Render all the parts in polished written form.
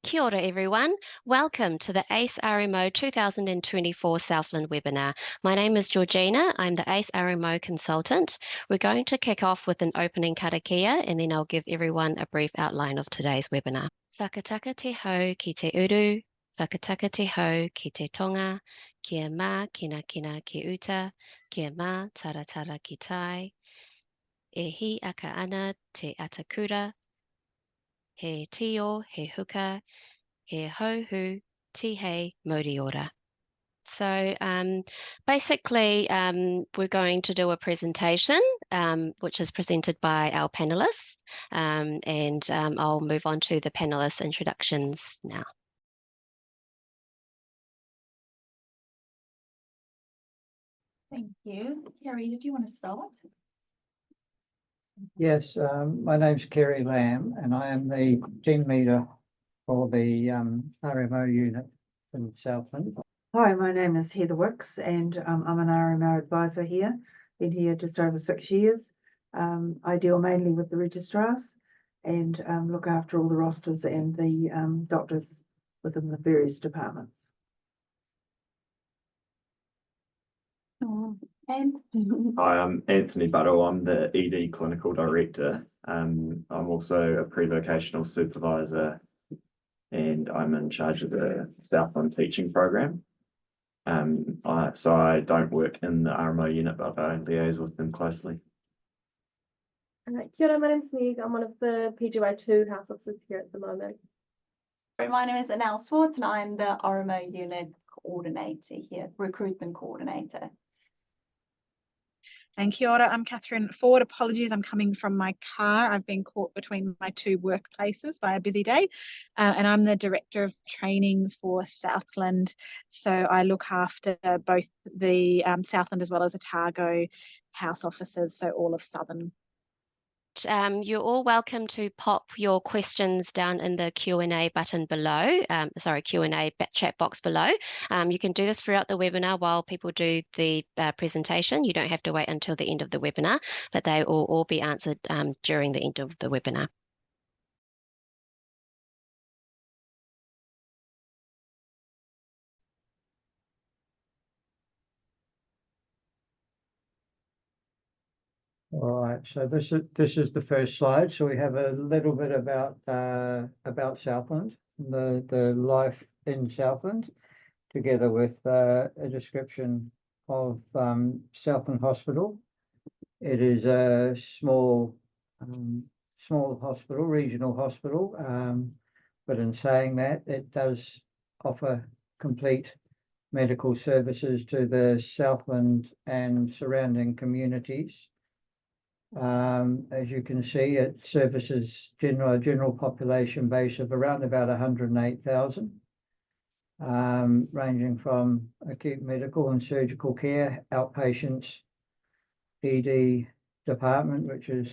Kia ora everyone. Welcome to the ACE RMO 2024 Southland webinar. My name is Georgina. I'm the ACE RMO consultant. We're going to kick off with an opening karakia and then I'll give everyone a brief outline of today's webinar. Whakataka te hau ki te uru, whakataka te hau ki te tonga, kia mā kina kina ki uta, kia mā taratara ki tai, e hi aka ana te atakura, he tio, he huka, he hauhu, ti hei mauri ora. So basically, we're going to do a presentation, which is presented by our panelists, and I'll move on to the panelist introductions now. Thank you. Kerry, did you want to start? Yes, my name's Kerry Lamb and I am the team leader for the RMO unit in Southland. Hi, my name is Heather Wicks and I'm an RMO advisor here. Been here just over 6 years. I deal mainly with the registrars and look after all the rosters and the doctors within the various departments. And Hi, I'm Anthony Buttle. I'm the ED Clinical Director. I'm also a pre-vocational supervisor and I'm in charge of the Southland teaching program. So I don't work in the RMO unit, but I liaise with them closely. Kia ora, my name's Meg. I'm one of the PGY2 house officers here at the moment. my name is Anel Swartz and I'm the RMO unit coordinator here, recruitment coordinator. And kia ora, I'm Catherine Ford. Apologies, I'm coming from my car. I've been caught between my two workplaces by a busy day. And I'm the Director of Training for Southland. So I look after both the Southland as well as Otago house officers, so all of Southern. You're all welcome to pop your questions down in the Q&A button below, Q&A chat box below. You can do this throughout the webinar while people do the presentation. You don't have to wait until the end of the webinar, but they will all be answered during the end of the webinar. All right, so this is the first slide. So we have a little bit about Southland, the life in Southland, together with a description of Southland Hospital. It is a small hospital, regional hospital, but in saying that, it does offer complete medical services to the Southland and surrounding communities. As you can see, it services general population base of around about 108,000, ranging from acute medical and surgical care, outpatients, ED department, which is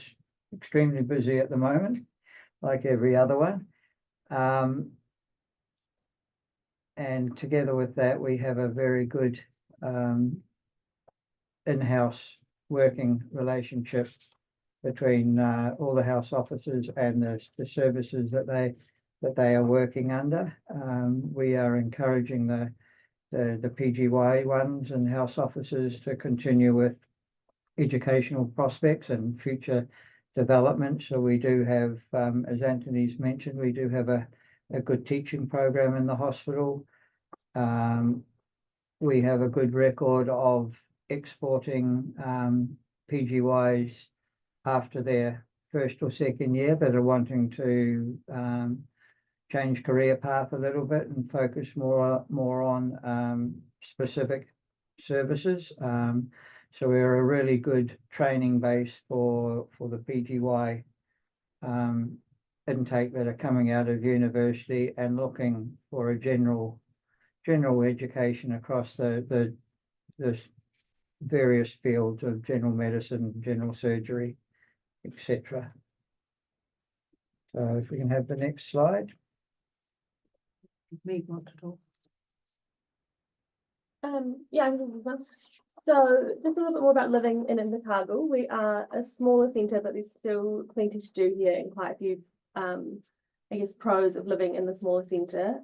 extremely busy at the moment, like every other one. And together with that, we have a very good in-house working relationship between all the house officers and the services that they are working under. We are encouraging the PGY ones and house officers to continue with educational prospects and future development. So we do have, as Anthony's mentioned, we do have a good teaching program in the hospital. We have a good record of exporting PGYs after their first or second year that are wanting to change career path a little bit and focus more on specific services. So we're a really good training base for the PGY intake that are coming out of university and looking for a general education across the various fields of general medicine, general surgery, etc. So if we can have the next slide. Me want to talk. Yeah, I'm going to So just a little bit more about living in Invercargill. We are a smaller centre, but there's still plenty to do here and quite a few I guess, pros of living in the smaller centre.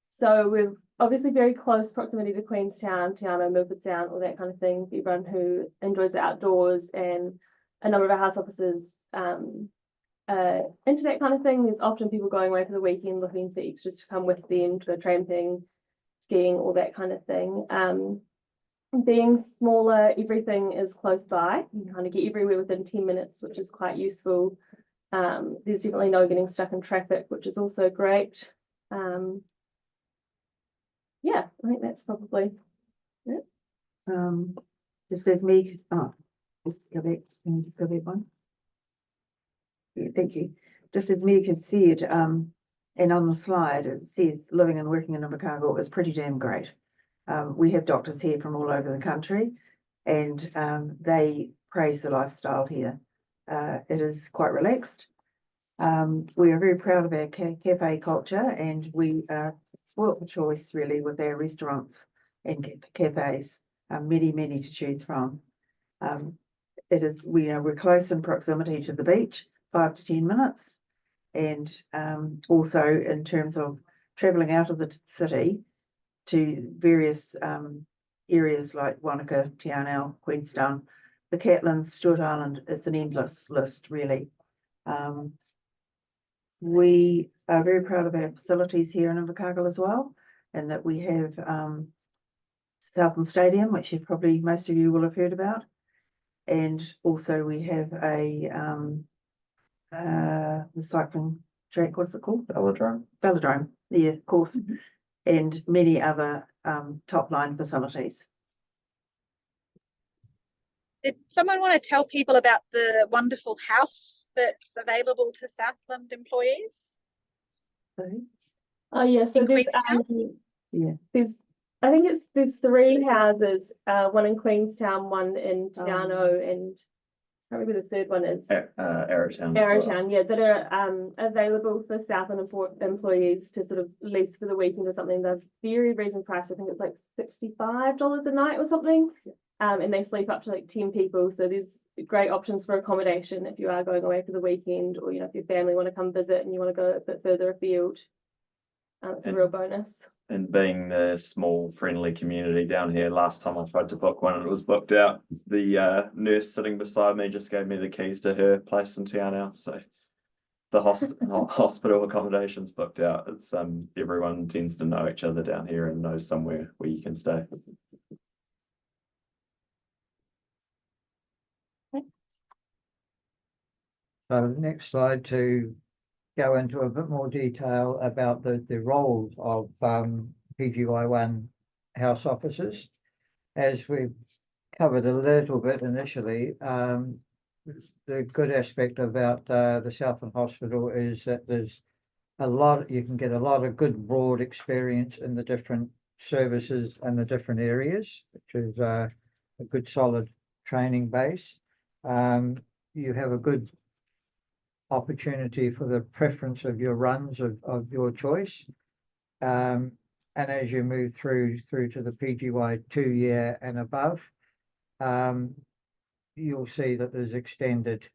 So we're obviously very close proximity to Queenstown, Te Anau, Milford Sound, all that kind of thing, for everyone who enjoys the outdoors, and a number of our house officers into that kind of thing. There's often people going away for the weekend looking for extras to come with them to go tramping, skiing, all that kind of thing. Being smaller, everything is close by. You can kind of get everywhere within 10 minutes, which is quite useful. There's definitely no getting stuck in traffic, which is also great. Yeah, I think that's probably it. Just as me, just go back, can you just go back one? Yeah, thank you. Just as Meg has said, and on the slide, it says living and working in Invercargill is pretty damn great. We have doctors here from all over the country, and they praise the lifestyle here. It is quite relaxed. We are very proud of our cafe culture, and we are spoilt for choice really with our restaurants and cafes, many to choose from. We're close in proximity to the beach, 5 to 10 minutes, and also in terms of travelling out of the city to various areas like Wanaka, Te Anau, Queenstown, the Catlins, Stewart Island. It's an endless list really. We are very proud of our facilities here in Invercargill as well, and that we have Southland Stadium, which most of you will have heard about, and also we have the cycling track. What's it called? Velodrome. Yeah, of course, and many other top line facilities. Did someone want to tell people about the wonderful house that's available to Southland employees? Oh yeah, so In there's Queenstown? I think there's 3 houses, one in Queenstown, one in Te Anau, and I can't remember the third one is. Arrowtown. Arrowtown, yeah, that are available for Southland employees to sort of lease for the weekend or something. They're very reasonable price. I think it's like $65 a night or something. And they sleep up to like 10 people. So there's great options for accommodation if you are going away for the weekend, or if your family want to come visit and you want to go a bit further afield. It's a real bonus. And being the small friendly community down here, last time I tried to book one and it was booked out, the nurse sitting beside me just gave me the keys to her place in Te Anau. So the hospital accommodation's booked out. It's everyone tends to know each other down here and knows somewhere where you can stay. So next slide to go into a bit more detail about the roles of PGY1 house officers. As we've covered a little bit initially, the good aspect about the Southland Hospital is that you can get a lot of good broad experience in the different services and the different areas, which is a good solid training base. You have a good opportunity for the preference of your runs of your choice, and as you move through to the PGY 2-year and above, you'll see that there's extended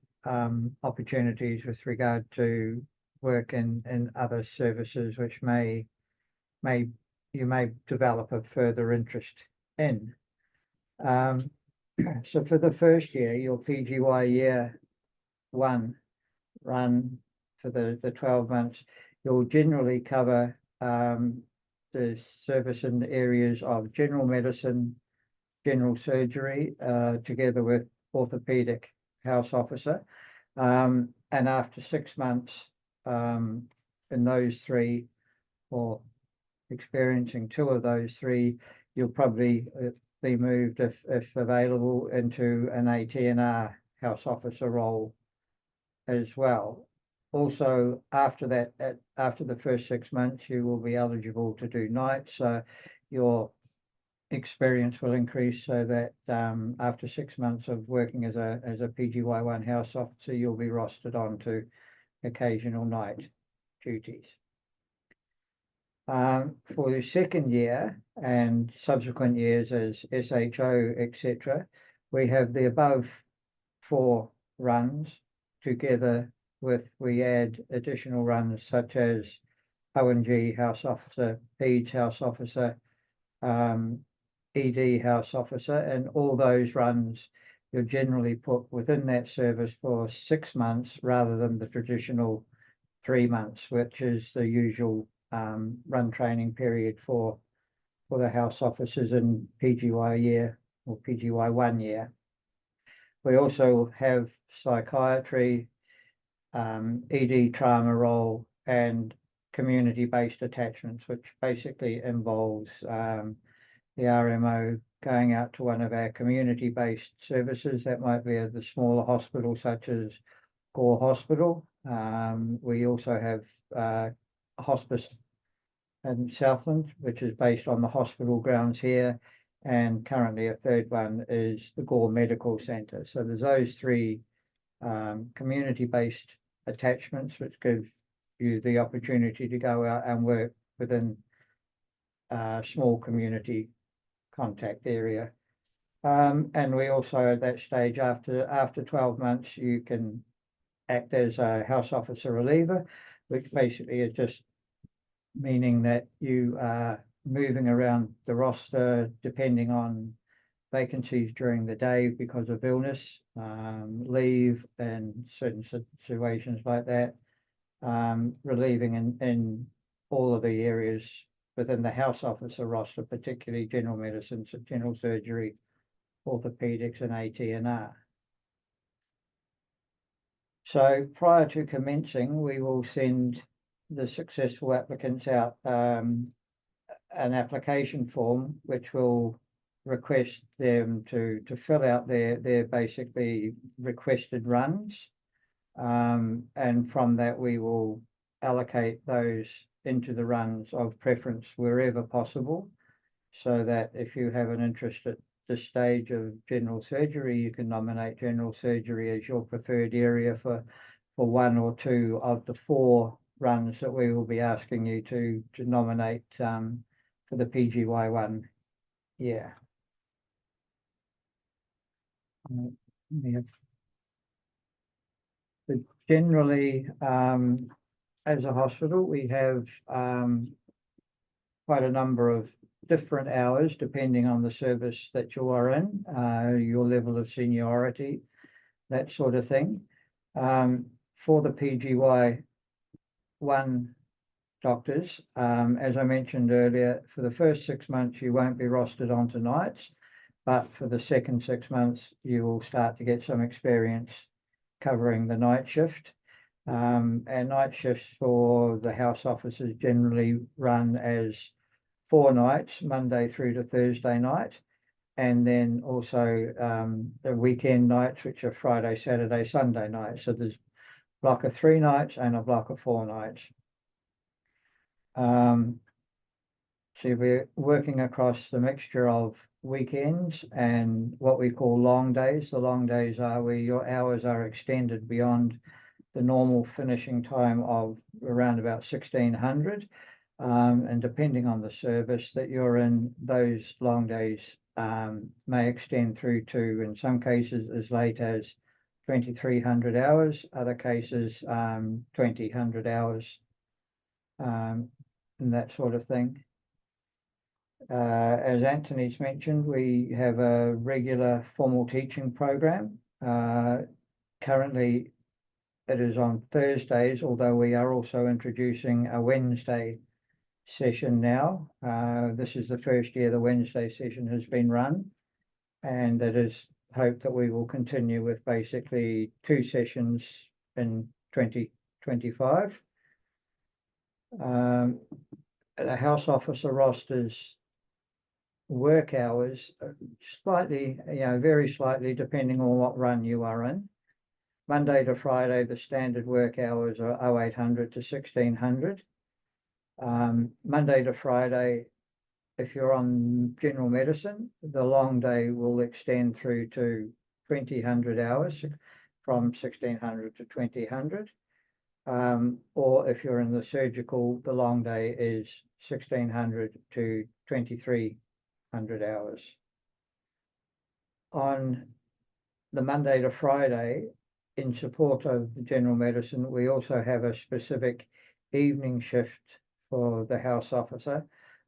opportunities with regard to work in other services which you may develop a further interest in. So for the first year, your PGY year 1 run for the 12 months, you'll generally cover the service in areas of general medicine, general surgery, together with orthopedic house officer. And after 6 months in those 3, or experiencing 2 of those 3, you'll probably be moved, if available, into an ATNR house officer role as well. Also, after that, after the first 6 months, you will be eligible to do nights. So your experience will increase, so that after 6 months of working as a PGY1 house officer, you'll be rostered on to occasional night duties. For the second year and subsequent years as SHO, etc., we have the above 4 runs together we add additional runs such as O&G house officer, PEDS house officer, ED house officer, and all those runs you're generally put within that service for 6 months rather than the traditional 3 months, which is the usual run training period for the house officers in PGY year or PGY 1 year. We also have psychiatry, ED trauma role, and community-based attachments, which basically involves the RMO going out to one of our community-based services. That might be at the smaller hospital such as Gore Hospital. We also have a hospice in Southland, which is based on the hospital grounds here, and currently a third one is the Gore Medical Centre. So there's those three community-based attachments, which give you the opportunity to go out and work within a small community contact area. And we also at that stage, after 12 months, you can act as a house officer reliever, which basically is just meaning that you are moving around the roster depending on vacancies during the day because of illness, leave, and certain situations like that, relieving in all of the areas within the house officer roster, particularly general medicine, so general surgery, orthopedics, and AT&R. So prior to commencing, we will send the successful applicants out an application form, which will request them to fill out their basically requested runs. And from that, we will allocate those into the runs of preference wherever possible, so that if you have an interest at this stage of general surgery, you can nominate general surgery as your preferred area for one or two of the 4 runs that we will be asking you to nominate for the PGY 1 year. But generally, as a hospital, we have quite a number of different hours depending on the service that you are in, your level of seniority, that sort of thing. For the PGY 1 doctors, as I mentioned earlier, for the first 6 months you won't be rostered onto nights, but for the second 6 months you will start to get some experience covering the night shift. And night shifts for the house officers generally run as 4 nights, Monday through to Thursday night, and then also the weekend nights, which are Friday, Saturday, Sunday nights. So there's a block of 3 nights and a block of 4 nights. So we're working across the mixture of weekends and what we call long days. The long days are where your hours are extended beyond the normal finishing time of around about 1600. And depending on the service that you're in, those long days may extend through to, in some cases, as late as 2300 hours, other cases 2000 hours, and that sort of thing. As Anthony's mentioned, we have a regular formal teaching program. Currently, it is on Thursdays, although we are also introducing a Wednesday session now. This is the first year the Wednesday session has been run, and it is hoped that we will continue with basically 2 sessions in 2025. The house officer rosters work hours slightly, very slightly, depending on what run you are in. Monday to Friday, the standard work hours are 0800 to 1600. Monday to Friday, if you're on general medicine, the long day will extend through to 2000 hours, from 1600 to 2000. Or if you're in the surgical, the long day is 1600 to 2300 hours. On the Monday to Friday, in support of the general medicine, we also have a specific evening shift for the house officer,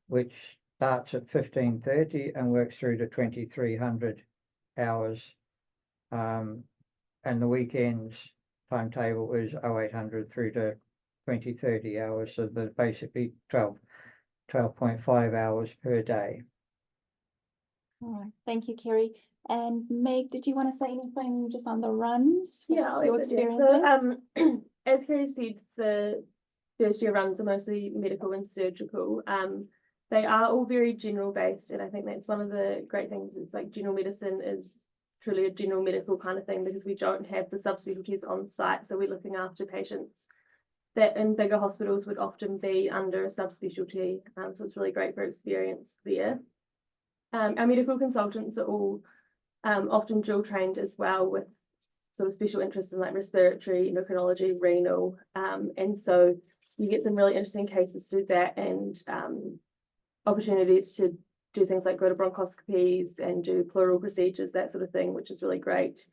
which starts at 15:30 and works through to 2300 hours. And the weekends timetable is 0800 through to 2030 hours. So there's basically 12.5 hours per day. All right, thank you, Kerry. And Meg, did you want to say anything just on the runs? Yeah, Your experience there? So, as Kerry said, the first year runs are mostly medical and surgical. They are all very general based, and I think that's one of the great things. It's like general medicine is truly a general medical kind of thing because we don't have the subspecialties on site, so we're looking after patients that in bigger hospitals would often be under a subspecialty. So it's really great for experience there. Our medical consultants are all often dual trained as well with sort of special interests in like respiratory, endocrinology, renal, and so you get some really interesting cases through that and opportunities to do things like go to bronchoscopies and do pleural procedures, that sort of thing, which is really great.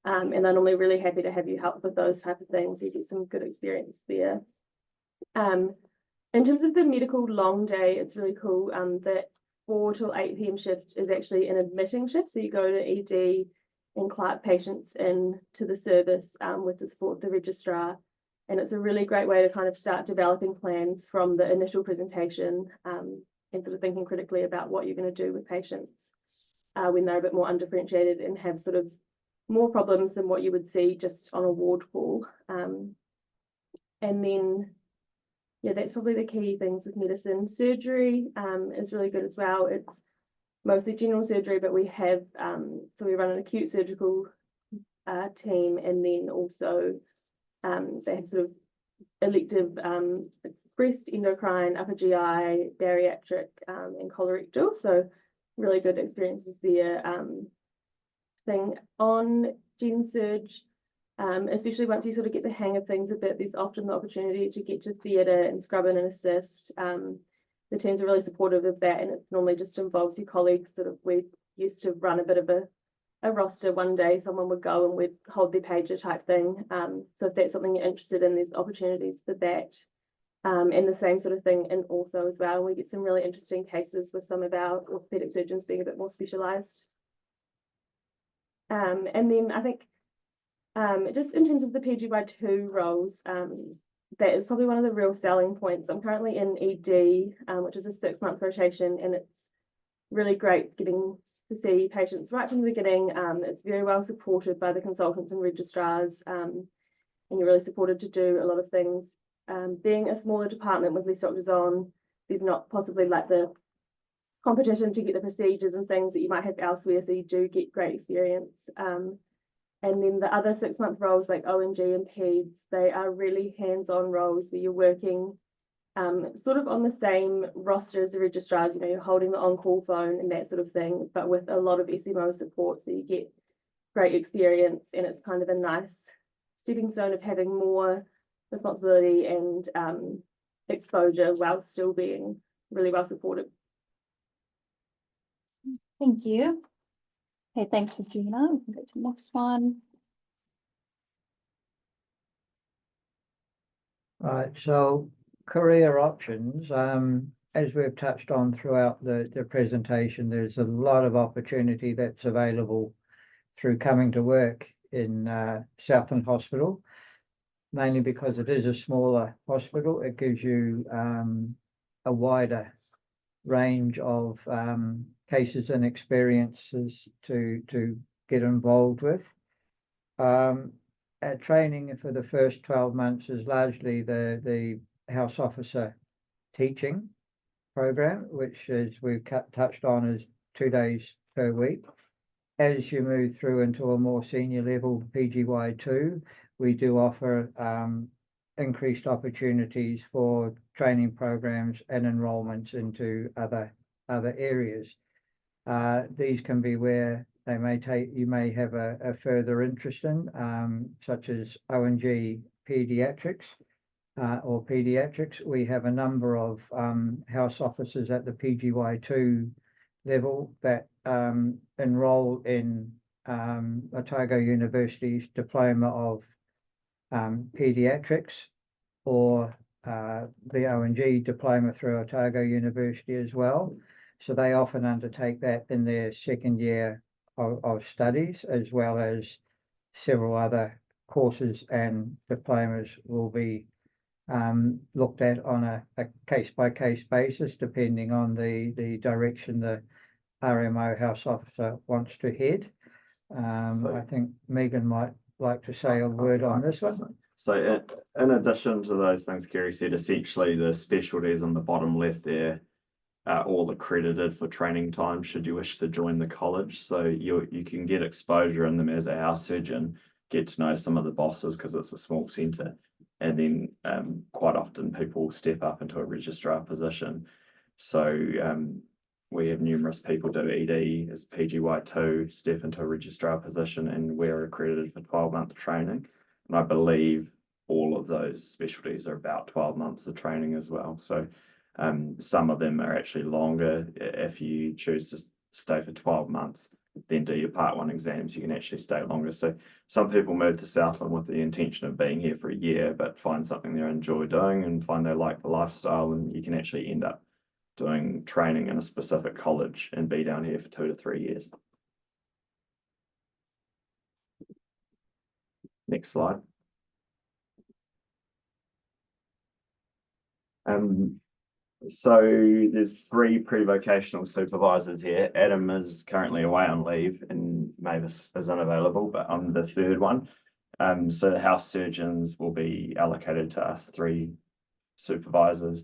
And they're normally really happy to have you help with those type of things. You get some good experience there. In terms of the medical long day, it's really cool. That 4 till 8 p.m. shift is actually an admitting shift. So you go to ED and clerk patients in to the service with the support of the registrar. And it's a really great way to kind of start developing plans from the initial presentation and sort of thinking critically about what you're going to do with patients when they're a bit more undifferentiated and have sort of more problems than what you would see just on a ward call. And then, yeah, that's probably the key things with medicine. Surgery is really good as well. It's mostly general surgery, but we have, so we run an acute surgical team, and then also they have sort of elective, it's breast, endocrine, upper GI, bariatric, and colorectal. So really good experiences there. Thing on Gen Surge, especially once you sort of get the hang of things a bit, there's often the opportunity to get to theatre and scrub in and assist. The teams are really supportive of that, and it normally just involves your colleagues. Sort of, we used to run a bit of a roster. One day someone would go and we'd hold their pager type thing. So if that's something you're interested in, there's opportunities for that. And the same sort of thing in also as well. We get some really interesting cases with some of our orthopedic surgeons being a bit more specialised. And then I think just in terms of the PGY2 roles, that is probably one of the real selling points. I'm currently in ED, which is a 6-month rotation, and it's really great getting to see patients right from the beginning. It's very well supported by the consultants and registrars, and you're really supported to do a lot of things. Being a smaller department with less doctors on, there's not possibly like the competition to get the procedures and things that you might have elsewhere, so you do get great experience. And then the other 6-month roles like ONG and PEDS, they are really hands-on roles where you're working sort of on the same roster as the registrars. You know, you're holding the on-call phone and that sort of thing, but with a lot of SMO support, so you get great experience, and it's kind of a nice stepping stone of having more responsibility and exposure while still being really well supported. Thank you. Okay, thanks, Regina. We can go to the next one. Right, so career options, as we've touched on throughout the presentation, there's a lot of opportunity that's available through coming to work in Southland Hospital, mainly because it is a smaller hospital. It gives you a wider range of cases and experiences to get involved with. Training for the first 12 months is largely the house officer teaching program, which is we've touched on is 2 days per week. As you move through into a more senior level PGY2, we do offer increased opportunities for training programs and enrollments into other areas. These can be where you may have a further interest in, such as ONG pediatrics or pediatrics. We have a number of house officers at the PGY2 level that enroll in Otago University's Diploma of pediatrics or the O&G diploma through Otago University as well. So they often undertake that in their second year of studies, as well as several other courses and diplomas will be looked at on a case-by-case basis, depending on the direction the RMO house officer wants to head. I think Megan might like to say a word on this one. So in addition to those things Kerry said, essentially the specialties on the bottom left there are all accredited for training time should you wish to join the college. So you can get exposure in them as a house surgeon, get to know some of the bosses because it's a small centre, and then quite often people step up into a registrar position. So we have numerous people do ED as PGY2, step into a registrar position, and we're accredited for 12-month training. And I believe all of those specialties are about 12 months of training as well. So some of them are actually longer. If you choose to stay for 12 months, then do your part 1 exams, you can actually stay longer. So some people move to Southland with the intention of being here for a year, but find something they enjoy doing and find they like the lifestyle, and you can actually end up doing training in a specific college and be down here for 2 to 3 years. Next slide. So there's 3 pre-vocational supervisors here. Adam is currently away on leave and Mavis is unavailable, but I'm the 3rd one. So the house surgeons will be allocated to us 3 supervisors.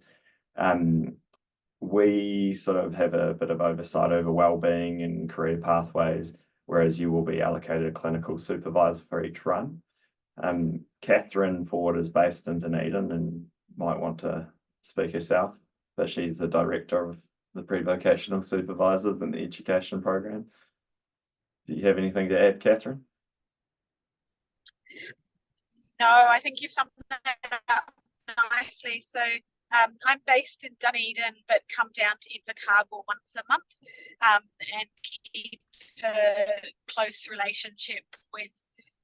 We sort of have a bit of oversight over wellbeing and career pathways, whereas you will be allocated a clinical supervisor for each run. Catherine Ford is based in Dunedin and might want to speak herself, but she's the director of the pre-vocational supervisors in the education program. Do you have anything to add, Catherine? No, I think you've summed that up nicely. So I'm based in Dunedin, but come down to Invercargill once a month and keep a close relationship with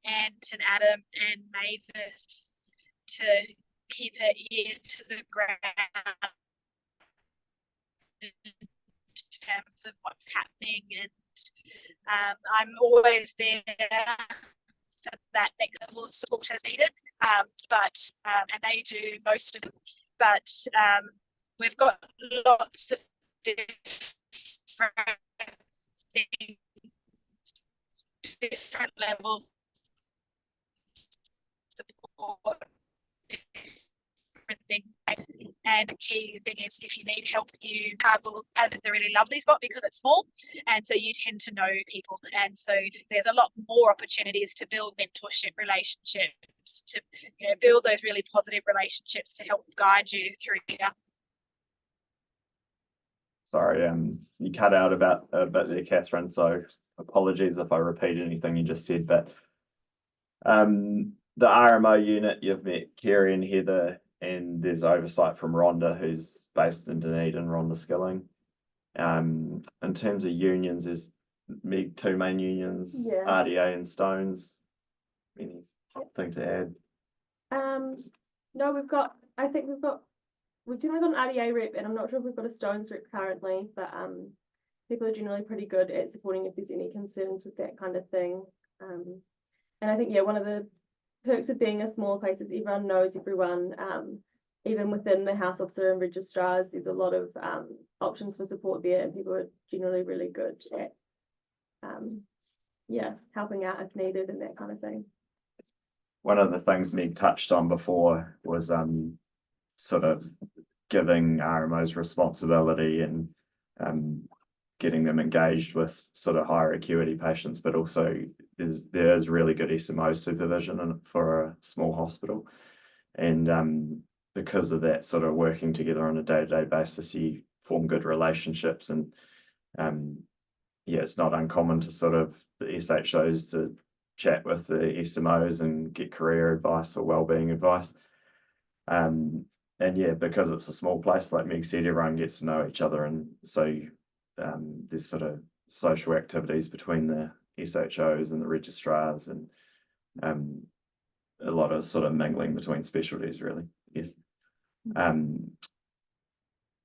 Ant and Adam and Mavis to keep an ear to the ground in terms of what's happening, and I'm always there for that next level of support as needed. And they do most of it, but we've got lots of different things, different levels of support, different things. And the key thing is, if you need help, Cargill as it's a really lovely spot because it's small, and so you tend to know people, and so there's a lot more opportunities to build mentorship relationships, to build those really positive relationships to help guide you through here. Sorry, you cut out about a bit there, Catherine, so apologies if I repeat anything you just said, but the RMO unit, you've met Kerry and Heather, and there's oversight from Rhonda, who's based in Dunedin, Rhonda Skilling. In terms of unions, there's 2 main unions, Yeah. RDA and Stones. Anything to add? No, we've definitely got an RDA rep, and I'm not sure if we've got a Stones rep currently, but people are generally pretty good at supporting if there's any concerns with that kind of thing. And I think, yeah, one of the perks of being a small place is everyone knows everyone. Even within the house officer and registrars, there's a lot of options for support there, and people are generally really good at helping out if needed and that kind of thing. One of the things Meg touched on before was sort of giving RMOs responsibility and getting them engaged with sort of higher acuity patients, but also there's really good SMO supervision for a small hospital, and because of that sort of working together on a day-to-day basis, you form good relationships, and it's not uncommon to sort of the SHOs to chat with the SMOs and get career advice or wellbeing advice. And because it's a small place, like Meg said, everyone gets to know each other, and so there's sort of social activities between the SHOs and the registrars, and a lot of sort of mingling between specialties, really. Yes.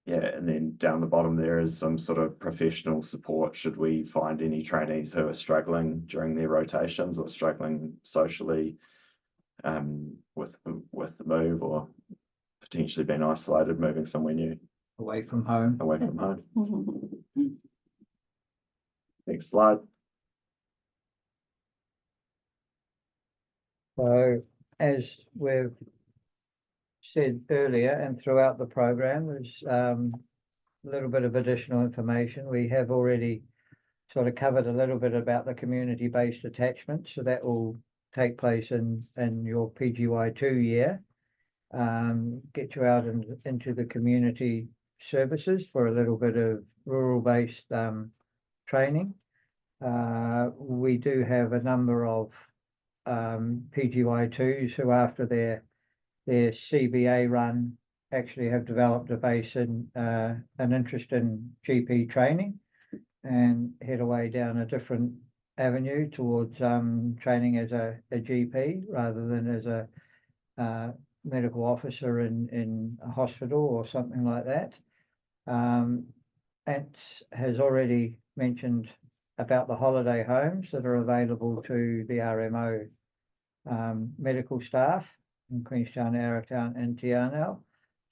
Yeah, and then down the bottom there is some sort of professional support should we find any trainees who are struggling during their rotations or struggling socially with the move, or potentially being isolated, moving somewhere new. Away from home. Away from home. Next slide. So as we've said earlier and throughout the program, there's a little bit of additional information. We have already sort of covered a little bit about the community-based attachment, so that will take place in your PGY2 year. Get you out into the community services for a little bit of rural-based training. We do have a number of PGY2s who, after their CBA run, actually have developed a base in an interest in GP training and head away down a different avenue towards training as a GP rather than as a medical officer in a hospital or something like that. Ant has already mentioned about the holiday homes that are available to the RMO medical staff in Queenstown, Arrowtown and Te Anau.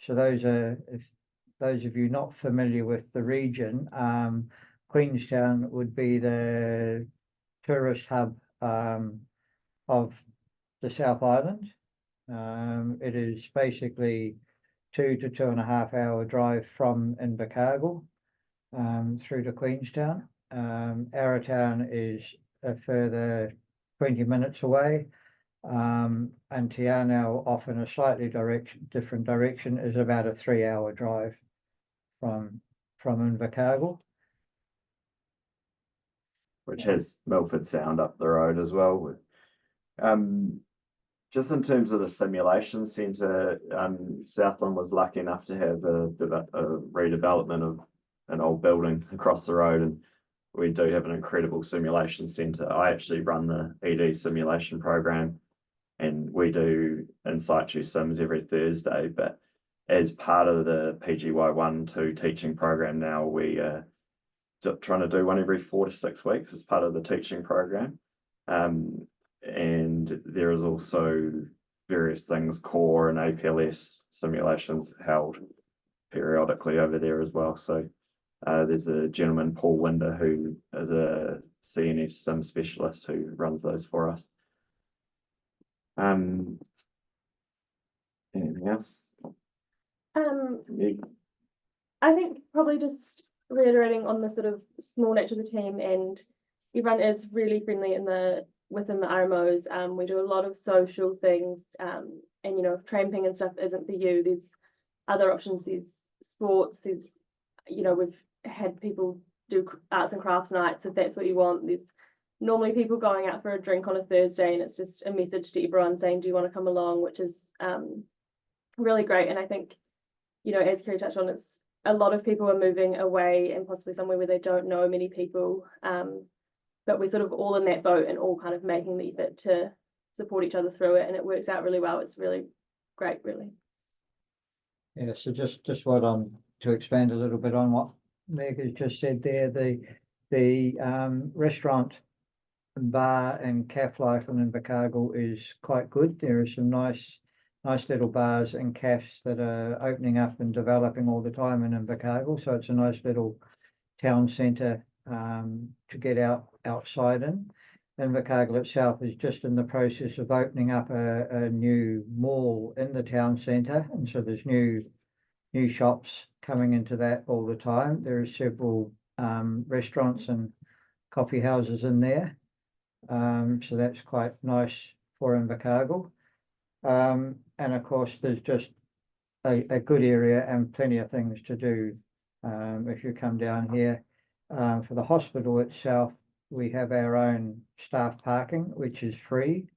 So those are, if those of you not familiar with the region, Queenstown would be the tourist hub of the South Island. It is basically 2 to 2.5 hour drive from Invercargill through to Queenstown. Arrowtown is a further 20 minutes away, and Te Anau, off in a slightly different direction, is about a 3 hour drive from Invercargill. Which has Milford Sound up the road as well. Just in terms of the simulation centre, Southland was lucky enough to have a redevelopment of an old building across the road, and we do have an incredible simulation centre. I actually run the ED simulation program, and we do in situ sims every Thursday, but as part of the PGY 1-2 teaching program now, we are trying to do one every 4 to 6 weeks as part of the teaching program. And there is also various things, core and APLS simulations held periodically over there as well. So there's a gentleman, Paul Winder, who is a CNS sim specialist who runs those for us. Anything else? I think probably just reiterating on the sort of small nature of the team, and everyone is really friendly within the RMOs. We do a lot of social things, and you know, if tramping and stuff isn't for you, there's other options. There's sports. There's, you know, we've had people do arts and crafts nights if that's what you want. There's normally people going out for a drink on a Thursday, and it's just a message to everyone saying, do you want to come along, which is really great. And I think, you know, as Kerry touched on, it's a lot of people are moving away and possibly somewhere where they don't know many people, but we're sort of all in that boat and all kind of making the effort to support each other through it, and it works out really well. It's really great, really. Yeah, so just what to expand a little bit on what Meg has just said there, the restaurant and bar and cafe life in Invercargill is quite good. There are some nice little bars and cafes that are opening up and developing all the time in Invercargill, so it's a nice little town centre to get outside in. Invercargill itself is just in the process of opening up a new mall in the town centre, and so there's new shops coming into that all the time. There are several restaurants and coffee houses in there, so that's quite nice for Invercargill. And of course, there's just a good area and plenty of things to do if you come down here. For the hospital itself, we have our own staff parking, which is free,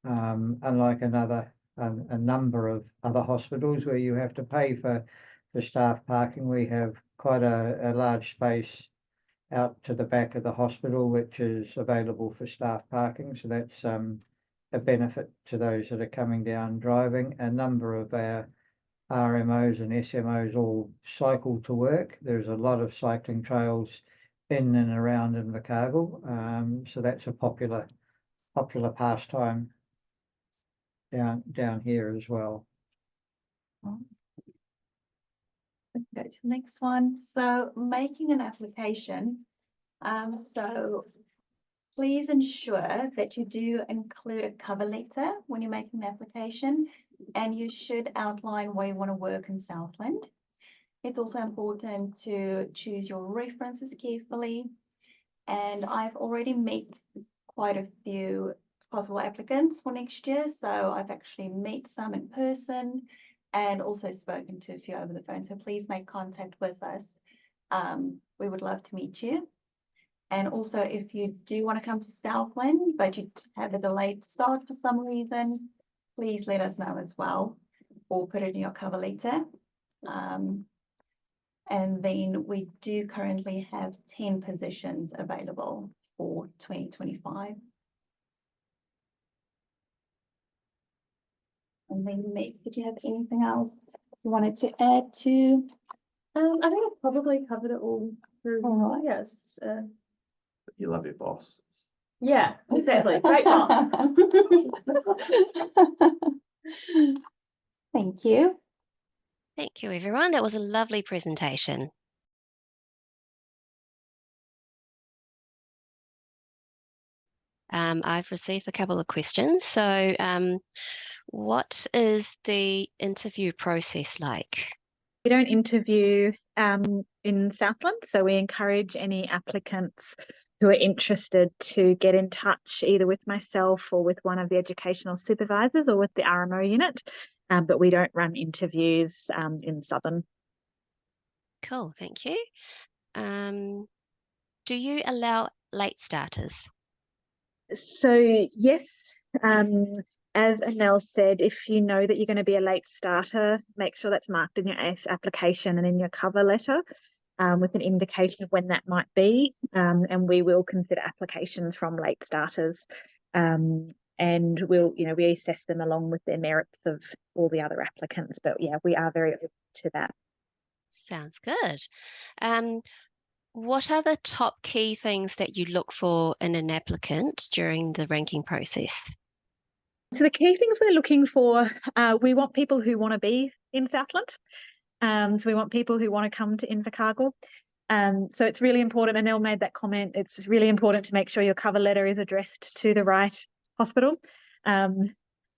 unlike a number of other hospitals where you have to pay for staff parking. We have quite a large space out to the back of the hospital, which is available for staff parking, so that's a benefit to those that are coming down driving. A number of our RMOs and SMOs all cycle to work. There's a lot of cycling trails in and around Invercargill, so that's a popular pastime down here as well. Let's go to the next one. So making an application. So please ensure that you do include a cover letter when you're making the application, and you should outline where you want to work in Southland. It's also important to choose your references carefully. And I've already met quite a few possible applicants for next year. So I've actually met some in person and also spoken to a few over the phone. So please make contact with us. We would love to meet you. And also, if you do want to come to Southland, but you have a delayed start for some reason, please let us know as well, or put it in your cover letter. And then we do currently have 10 positions available for 2025. And then Meg, did you have anything else you wanted to add to? I think I've probably covered it all through. All right. Yeah, it's just You love your boss. yeah, exactly. Great boss. Thank you. Thank you, everyone. That was a lovely presentation. I've received a couple of questions. So what is the interview process like? We don't interview in Southland, so we encourage any applicants who are interested to get in touch either with myself or with one of the educational supervisors or with the RMO unit, but we don't run interviews in Southern. Cool, thank you. Do you allow late starters? So yes, as Anel said, if you know that you're going to be a late starter, make sure that's marked in your ACE application and in your cover letter with an indication of when that might be. And we will consider applications from late starters. And we'll, we assess them along with their merits of all the other applicants. But yeah, we are very open to that. Sounds good. What are the top key things that you look for in an applicant during the ranking process? So the key things we're looking for, we want people who want to be in Southland. So we want people who want to come to Invercargill. So it's really important, and Anel made that comment, it's really important to make sure your cover letter is addressed to the right hospital.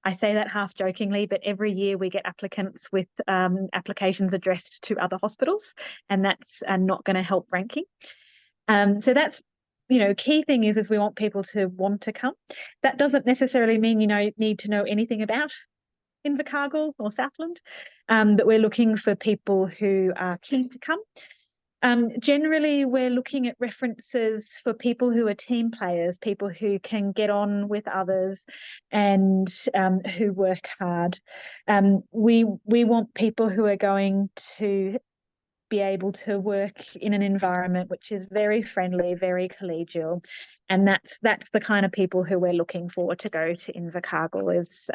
I say that half jokingly, but every year we get applicants with applications addressed to other hospitals, and that's not going to help ranking. So that's, key thing is we want people to want to come. That doesn't necessarily mean need to know anything about Invercargill or Southland, but we're looking for people who are keen to come. Generally, we're looking at references for people who are team players, people who can get on with others and who work hard. We want people who are going to be able to work in an environment which is very friendly, very collegial, and that's the kind of people who we're looking for to go to Invercargill. Is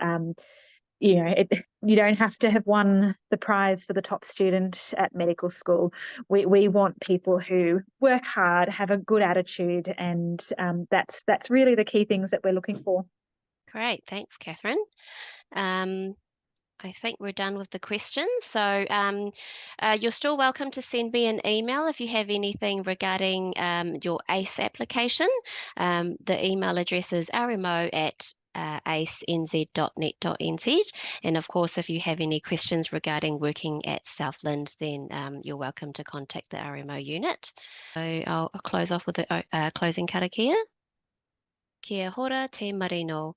you don't have to have won the prize for the top student at medical school. We want people who work hard, have a good attitude, and that's really the key things that we're looking for. Great, thanks, Catherine. I think we're done with the questions. So you're still welcome to send me an email if you have anything regarding your ACE application. The email address is rmo@acenz.net.nz. And of course, if you have any questions regarding working at Southland, then you're welcome to contact the RMO unit. So I'll close off with the closing karakia. Kia hora te marino,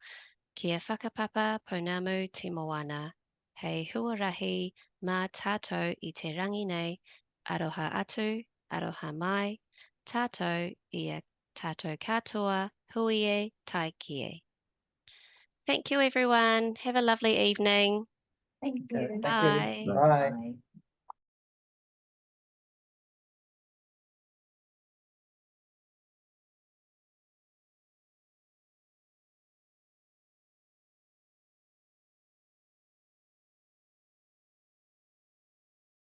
kia whakapapa pounamu te moana. Hei huarahi mā tātou I te rangi nei, aroha atu, aroha mai, tātou I a tātou katoa, hui e tai kie. Thank you, everyone. Have a lovely evening. Thank you. Okay, Bye. Bye. Bye.